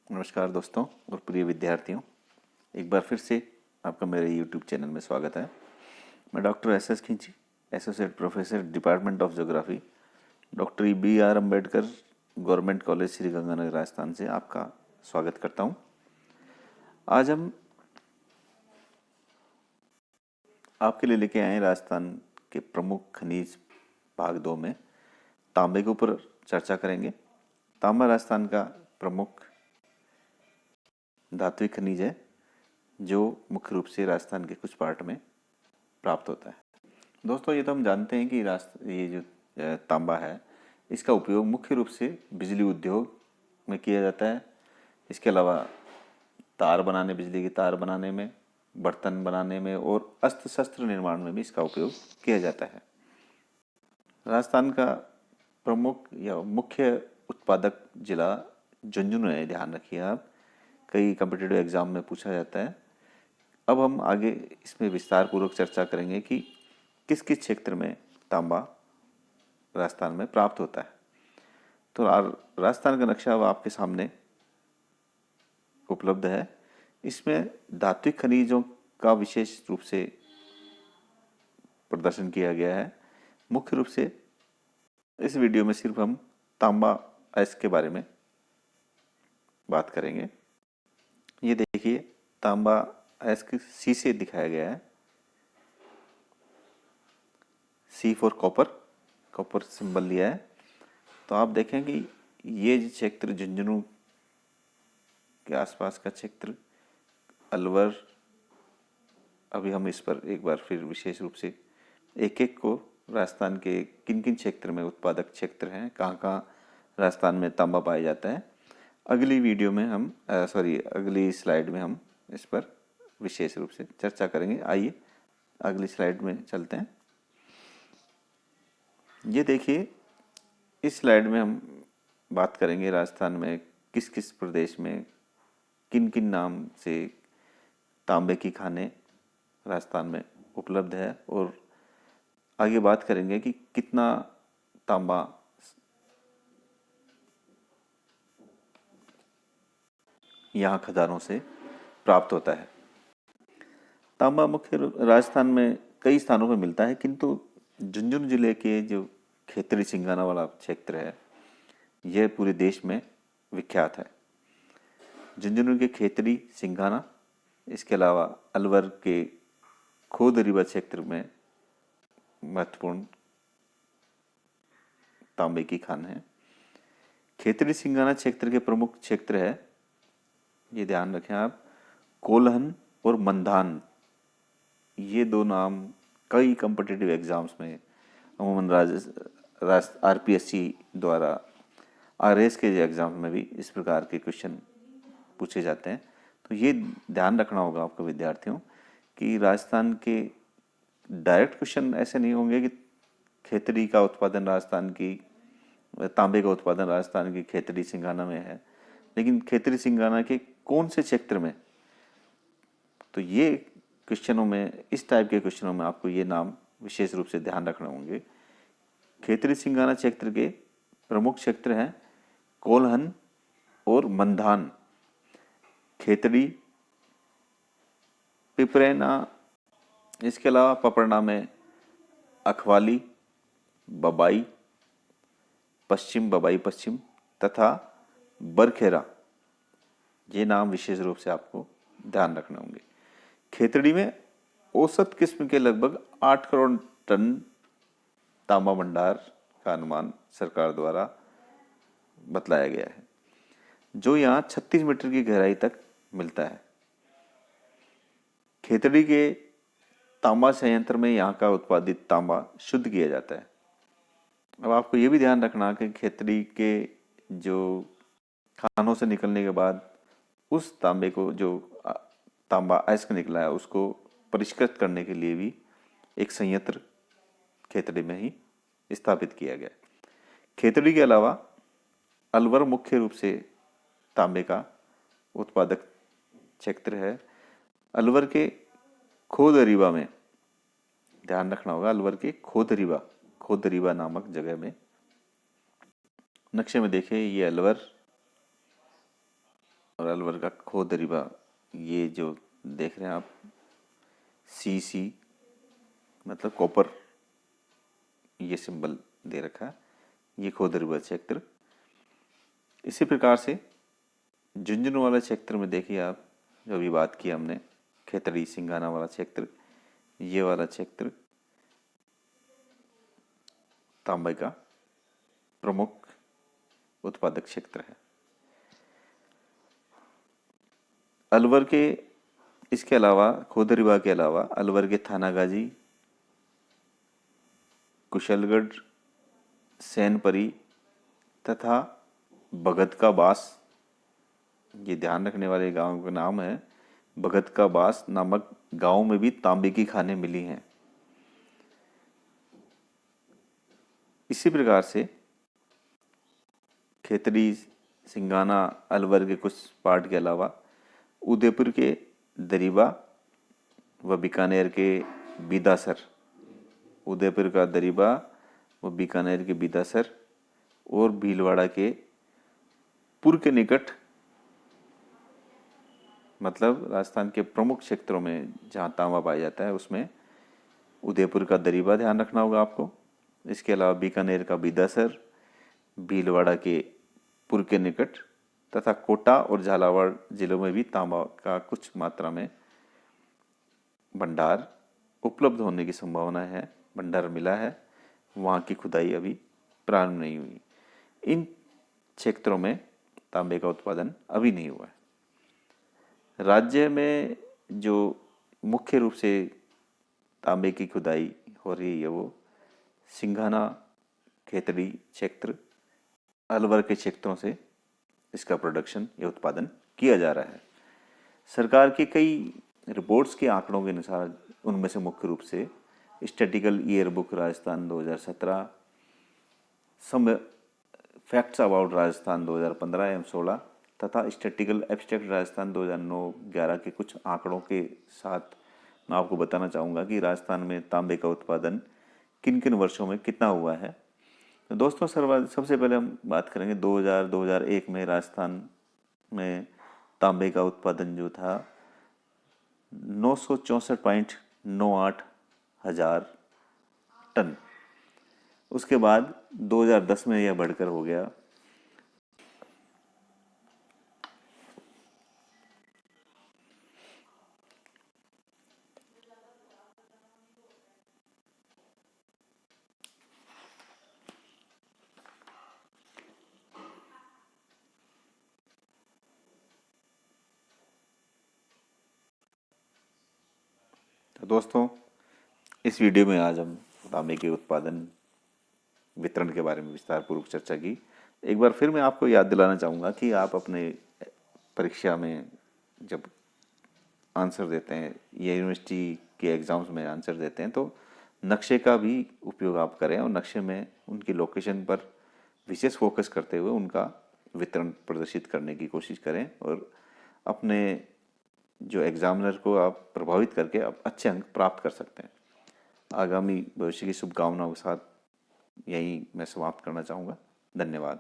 नमस्कार दोस्तों और प्रिय विद्यार्थियों, एक बार फिर से आपका मेरे यूट्यूब चैनल में स्वागत है। मैं डॉक्टर एस खिंची, associate professor department of geography, doctor BR Ambedkar government college Shri Ganganagar Rajasthan से आपका स्वागत करता हूं। आज हम आपके लिए लेके आए हैं राजस्थान के प्रमुख खनिज भाग 2 में तांबे के ऊपर चर्चा करेंगे। तांबा राजस्थान का प्रमुख धात्विक खनिज है जो मुख्य रूप से राजस्थान के कुछ पार्ट में प्राप्त होता है। दोस्तों, ये तो हम जानते हैं कि ये जो तांबा है, इसका उपयोग मुख्य रूप से बिजली उद्योग में किया जाता है। इसके अलावा तार बनाने, बिजली की तार बनाने में, बर्तन बनाने में और अस्त्र शस्त्र निर्माण में भी इसका उपयोग किया जाता है। राजस्थान का प्रमुख या मुख्य उत्पादक जिला झुंझुनू है, ध्यान रखिए आप। कई कम्पिटिटिव एग्जाम में पूछा जाता है। अब हम आगे इसमें विस्तार पूर्वक चर्चा करेंगे कि किस किस क्षेत्र में तांबा राजस्थान में प्राप्त होता है। तो राजस्थान का नक्शा अब आपके सामने उपलब्ध है। इसमें धात्विक खनिजों का विशेष रूप से प्रदर्शन किया गया है। मुख्य रूप से इस वीडियो में सिर्फ हम तांबा अयस्क के बारे में बात करेंगे। ये देखिए, तांबा अयस्क सी से दिखाया गया है। सी फॉर कॉपर, कॉपर सिंबल लिया है। तो आप देखें कि ये क्षेत्र झुंझुनू के आसपास का क्षेत्र, अलवर, अभी हम इस पर एक बार फिर विशेष रूप से एक एक को राजस्थान के किन किन क्षेत्र में उत्पादक क्षेत्र हैं, कहाँ कहाँ राजस्थान में तांबा पाया जाता है, अगली वीडियो में हम अगली स्लाइड में हम इस पर विशेष रूप से चर्चा करेंगे। आइए अगली स्लाइड में चलते हैं। ये देखिए, इस स्लाइड में हम बात करेंगे राजस्थान में किस किस प्रदेश में किन किन नाम से तांबे की खानें राजस्थान में उपलब्ध है, और आगे बात करेंगे कि कितना तांबा यहाँ खदानों से प्राप्त होता है। तांबा राजस्थान में कई स्थानों पर मिलता है, किंतु झुंझुनू जिले के जो खेतड़ी सिंगाना वाला क्षेत्र है, यह पूरे देश में विख्यात है। झुंझुनू के खेतड़ी सिंगाना, इसके अलावा अलवर के खोदरीबा क्षेत्र में महत्वपूर्ण तांबे की खान है। खेतड़ी सिंगाना क्षेत्र के प्रमुख क्षेत्र है, ये ध्यान रखें आप, कोल्हन और मंधान। ये दो नाम कई कॉम्पिटिटिव एग्जाम्स में अमूमन RPSC द्वारा RS के एग्जाम में भी इस प्रकार के क्वेश्चन पूछे जाते हैं। तो ये ध्यान रखना होगा आपको विद्यार्थियों कि राजस्थान के डायरेक्ट क्वेश्चन ऐसे नहीं होंगे कि खेतड़ी का उत्पादन राजस्थान की, तांबे का उत्पादन राजस्थान की खेतड़ी सिंगाना में है, लेकिन खेतड़ी सिंगाना के कौन से क्षेत्र में। तो ये क्वेश्चनों में, इस टाइप के क्वेश्चनों में आपको ये नाम विशेष रूप से ध्यान रखने होंगे। खेतड़ी सिंगाना क्षेत्र के प्रमुख क्षेत्र हैं कोल्हन और मंधान। खेतड़ी, पिपरेना, इसके अलावा पपरना में अखवाली, बबाई पश्चिम तथा बरखेरा, ये नाम विशेष रूप से आपको ध्यान रखने होंगे। खेतड़ी में औसत किस्म के लगभग 8 करोड़ टन तांबा भंडार का अनुमान सरकार द्वारा बतलाया गया है, जो यहाँ 36 मीटर की गहराई तक मिलता है। खेतड़ी के तांबा संयंत्र में यहाँ का उत्पादित तांबा शुद्ध किया जाता है। अब आपको ये भी ध्यान रखना कि खेतड़ी के जो खानों से निकलने के बाद उस तांबे को, जो तांबा अयस्क निकला है, उसको परिष्कृत करने के लिए भी एक संयंत्र खेतड़ी में ही स्थापित किया गया। खेतड़ी के अलावा अलवर मुख्य रूप से तांबे का उत्पादक क्षेत्र है। अलवर के खोदरीबा में, ध्यान रखना होगा, अलवर के खोदरीबा नामक जगह में, नक्शे में देखिए, ये अलवर, और अलवर का खो दरिबा, ये जो देख रहे हैं आप, सी मतलब कॉपर, ये सिंबल दे रखा है, ये खो दरिबा क्षेत्र। इसी प्रकार से झुंझुनू वाले क्षेत्र में देखिए आप, जो अभी बात की हमने, खेतड़ी सिंगाना वाला क्षेत्र, ये वाला क्षेत्र तांबे का प्रमुख उत्पादक क्षेत्र है। अलवर के, इसके अलावा खोदरीबा के अलावा अलवर के थानागाजी, कुशलगढ़, सैनपरी तथा भगत का बास, ये ध्यान रखने वाले गांव का नाम है। भगत का बास नामक गांव में भी तांबे की खानें मिली हैं। इसी प्रकार से खेतड़ी सिंगाना अलवर के कुछ पार्ट के अलावा उदयपुर के दरिबा व बीकानेर के बीदासर, उदयपुर का दरिबा व बीकानेर के बीदासर और भीलवाड़ा के पुर के निकट, मतलब राजस्थान के प्रमुख क्षेत्रों में जहाँ तांबा पाया जाता है उसमें उदयपुर का दरिबा ध्यान रखना होगा आपको। इसके अलावा बीकानेर का बीदासर, भीलवाड़ा के पुर के निकट तथा कोटा और झालावाड़ जिलों में भी तांबा का कुछ मात्रा में भंडार उपलब्ध होने की संभावना है, भंडार मिला है। वहाँ की खुदाई अभी प्रारंभ नहीं हुई। इन क्षेत्रों में तांबे का उत्पादन अभी नहीं हुआ है। राज्य में जो मुख्य रूप से तांबे की खुदाई हो रही है वो सिंघाना, खेतड़ी क्षेत्र, अलवर के क्षेत्रों से इसका प्रोडक्शन या उत्पादन किया जा रहा है। सरकार के कई रिपोर्ट्स के आंकड़ों के अनुसार उनमें से मुख्य रूप से statical year book Rajasthan 2017, some facts about Rajasthan 2015 एवं 16 तथा स्टैटिकल एब्स्ट्रैक्ट राजस्थान 2009-11 के कुछ आंकड़ों के साथ मैं आपको बताना चाहूँगा कि राजस्थान में तांबे का उत्पादन किन किन वर्षों में कितना हुआ है। तो दोस्तों सबसे पहले हम बात करेंगे 2000-2001 में राजस्थान में तांबे का उत्पादन जो था 964.98 हजार टन। उसके बाद 2010 में यह बढ़कर हो गया तो दोस्तों, इस वीडियो में आज हम तांबे के उत्पादन वितरण के बारे में विस्तार पूर्वक चर्चा की। एक बार फिर मैं आपको याद दिलाना चाहूँगा कि आप अपने परीक्षा में जब आंसर देते हैं या यूनिवर्सिटी के एग्ज़ाम्स में आंसर देते हैं तो नक्शे का भी उपयोग आप करें और नक्शे में उनकी लोकेशन पर विशेष फोकस करते हुए उनका वितरण प्रदर्शित करने की कोशिश करें और अपने जो एग्जामिनर को आप प्रभावित करके आप अच्छे अंक प्राप्त कर सकते हैं। आगामी भविष्य की शुभकामनाओं के साथ यही मैं समाप्त करना चाहूँगा। धन्यवाद।